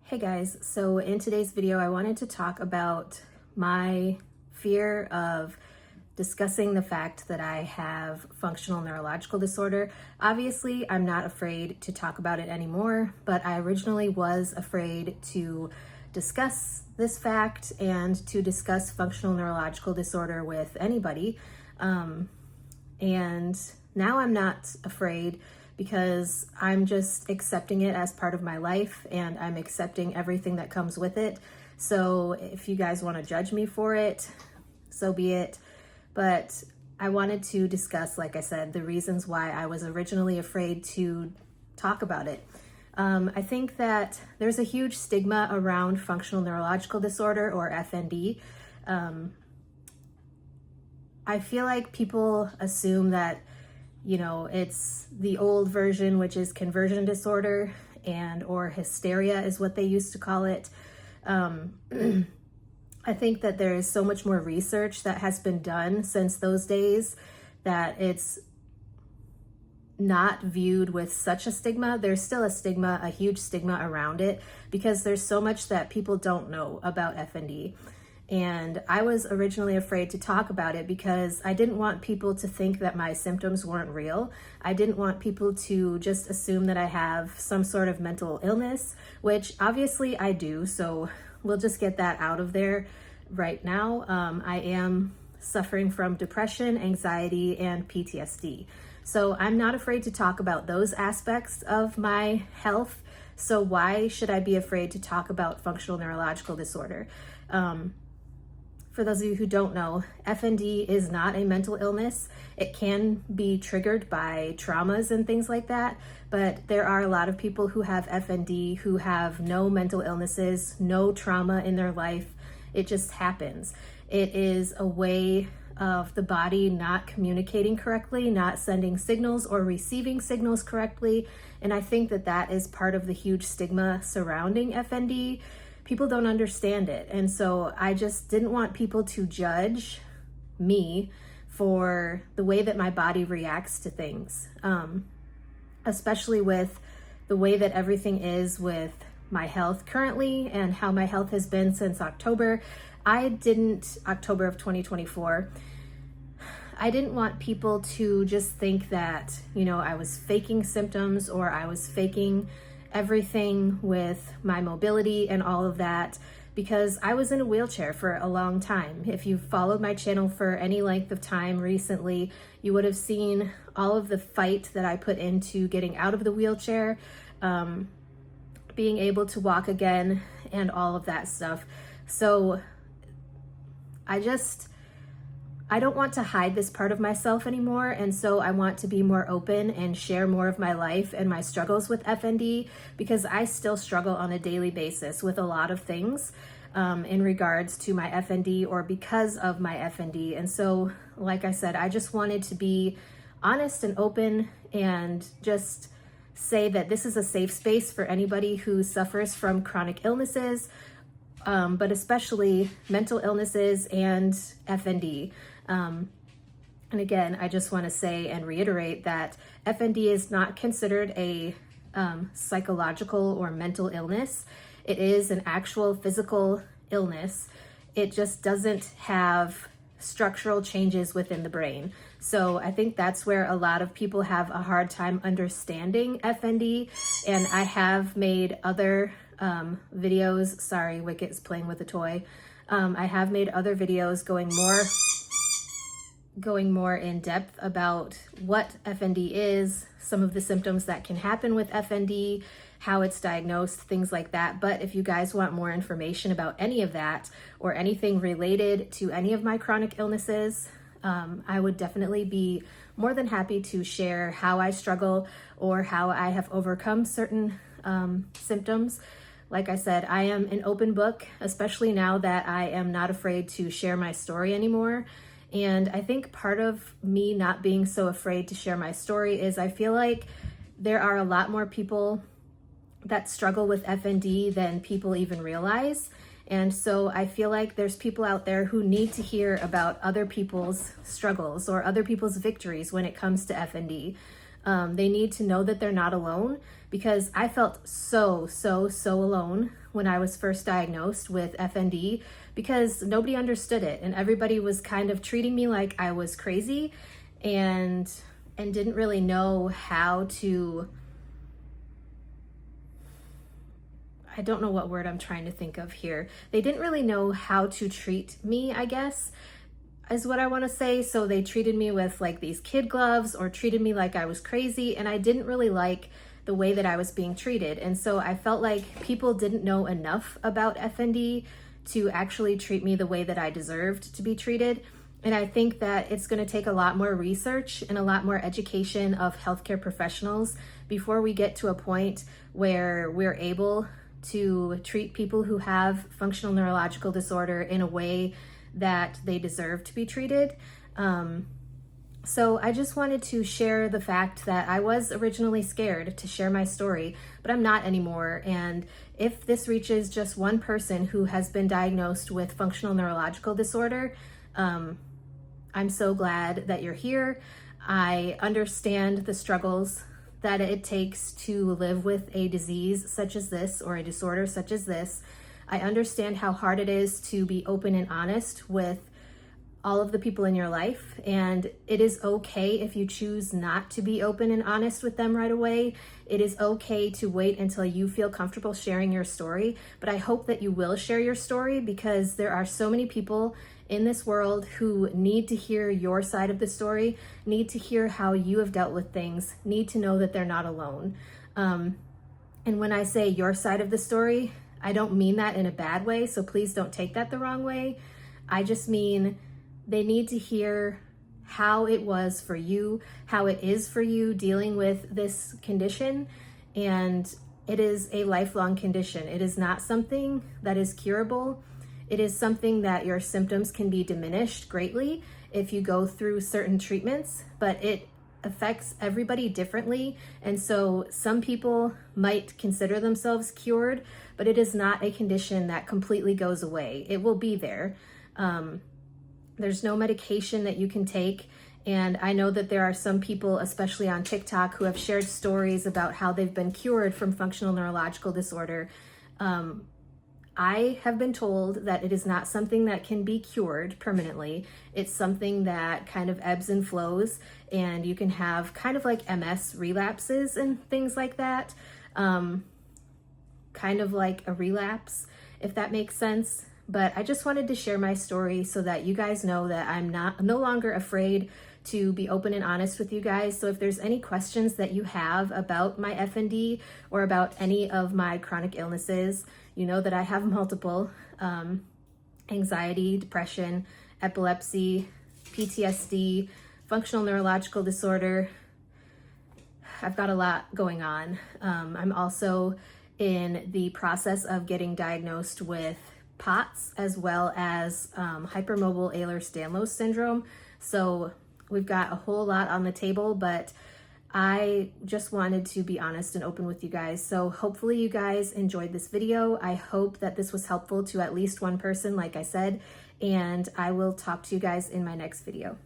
Hey guys, so in today's video I wanted to talk about my fear of discussing the fact that I have functional neurological disorder. Obviously, I'm not afraid to talk about it anymore, but I originally was afraid to discuss this fact and to discuss functional neurological disorder with anybody. And now I'm not afraid because I'm just accepting it as part of my life and I'm accepting everything that comes with it. So if you guys want to judge me for it, so be it. But I wanted to discuss, like I said, the reasons why I was originally afraid to talk about it. I think that there's a huge stigma around functional neurological disorder, or FND. I feel like people assume that, it's the old version, which is conversion disorder or hysteria is what they used to call it. I think that there is so much more research that has been done since those days that it's not viewed with such a stigma. There's still a stigma, a huge stigma around it, because there's so much that people don't know about FND. And I was originally afraid to talk about it because I didn't want people to think that my symptoms weren't real. I didn't want people to just assume that I have some sort of mental illness, which obviously I do. So we'll just get that out of there right now. I am suffering from depression, anxiety, and PTSD. So I'm not afraid to talk about those aspects of my health. So why should I be afraid to talk about functional neurological disorder? For those of you who don't know, FND is not a mental illness. It can be triggered by traumas and things like that, but there are a lot of people who have FND who have no mental illnesses, no trauma in their life. It just happens. It is a way of the body not communicating correctly, not sending signals or receiving signals correctly. And I think that that is part of the huge stigma surrounding FND. People don't understand it. And so I just didn't want people to judge me for the way that my body reacts to things, especially with the way that everything is with my health currently and how my health has been since October. October of 2024. I didn't want people to just think that, I was faking symptoms or I was faking everything with my mobility and all of that, because I was in a wheelchair for a long time. If you've followed my channel for any length of time recently, you would have seen all of the fight that I put into getting out of the wheelchair, being able to walk again, and all of that stuff. So I don't want to hide this part of myself anymore, and so I want to be more open and share more of my life and my struggles with FND, because I still struggle on a daily basis with a lot of things in regards to my FND or because of my FND. And so, like I said, I just wanted to be honest and open and just say that this is a safe space for anybody who suffers from chronic illnesses, but especially mental illnesses and FND. And again, I just want to say and reiterate that FND is not considered a psychological or mental illness. It is an actual physical illness. It just doesn't have structural changes within the brain. So I think that's where a lot of people have a hard time understanding FND. And I have made other videos. Sorry, Wicket's playing with a toy. I have made other videos going more in depth about what FND is, some of the symptoms that can happen with FND, how it's diagnosed, things like that. But if you guys want more information about any of that or anything related to any of my chronic illnesses, I would definitely be more than happy to share how I struggle or how I have overcome certain symptoms. Like I said, I am an open book, especially now that I am not afraid to share my story anymore. And I think part of me not being so afraid to share my story is I feel like there are a lot more people that struggle with FND than people even realize. And so I feel like there's people out there who need to hear about other people's struggles or other people's victories when it comes to FND. They need to know that they're not alone, because I felt so alone when I was first diagnosed with FND, because nobody understood it and everybody was kind of treating me like I was crazy and didn't really know how to, I don't know what word I'm trying to think of here. They didn't really know how to treat me, I guess, is what I want to say. So they treated me with like these kid gloves or treated me like I was crazy, and I didn't really like the way that I was being treated. And so I felt like people didn't know enough about FND to actually treat me the way that I deserved to be treated. And I think that it's going to take a lot more research and a lot more education of healthcare professionals before we get to a point where we're able to treat people who have functional neurological disorder in a way that they deserve to be treated. So I just wanted to share the fact that I was originally scared to share my story, but I'm not anymore. And if this reaches just one person who has been diagnosed with functional neurological disorder, I'm so glad that you're here. I understand the struggles that it takes to live with a disease such as this or a disorder such as this. I understand how hard it is to be open and honest with all of the people in your life, and it is okay if you choose not to be open and honest with them right away. It is okay to wait until you feel comfortable sharing your story, but I hope that you will share your story, because there are so many people in this world who need to hear your side of the story, need to hear how you have dealt with things, need to know that they're not alone. And when I say your side of the story, I don't mean that in a bad way, so please don't take that the wrong way. I just mean they need to hear how it was for you, how it is for you dealing with this condition. And it is a lifelong condition. It is not something that is curable. It is something that your symptoms can be diminished greatly if you go through certain treatments, but it affects everybody differently. And so some people might consider themselves cured, but it is not a condition that completely goes away. It will be there. There's no medication that you can take. And I know that there are some people, especially on TikTok, who have shared stories about how they've been cured from functional neurological disorder. I have been told that it is not something that can be cured permanently. It's something that kind of ebbs and flows, and you can have kind of like MS relapses and things like that. Kind of like a relapse, if that makes sense. But I just wanted to share my story so that you guys know that I'm no longer afraid to be open and honest with you guys. So if there's any questions that you have about my FND or about any of my chronic illnesses, you know that I have multiple: anxiety, depression, epilepsy, PTSD, functional neurological disorder. I've got a lot going on. I'm also in the process of getting diagnosed with POTS, as well as hypermobile Ehlers-Danlos syndrome. So we've got a whole lot on the table, but I just wanted to be honest and open with you guys. So hopefully you guys enjoyed this video. I hope that this was helpful to at least one person, like I said, and I will talk to you guys in my next video.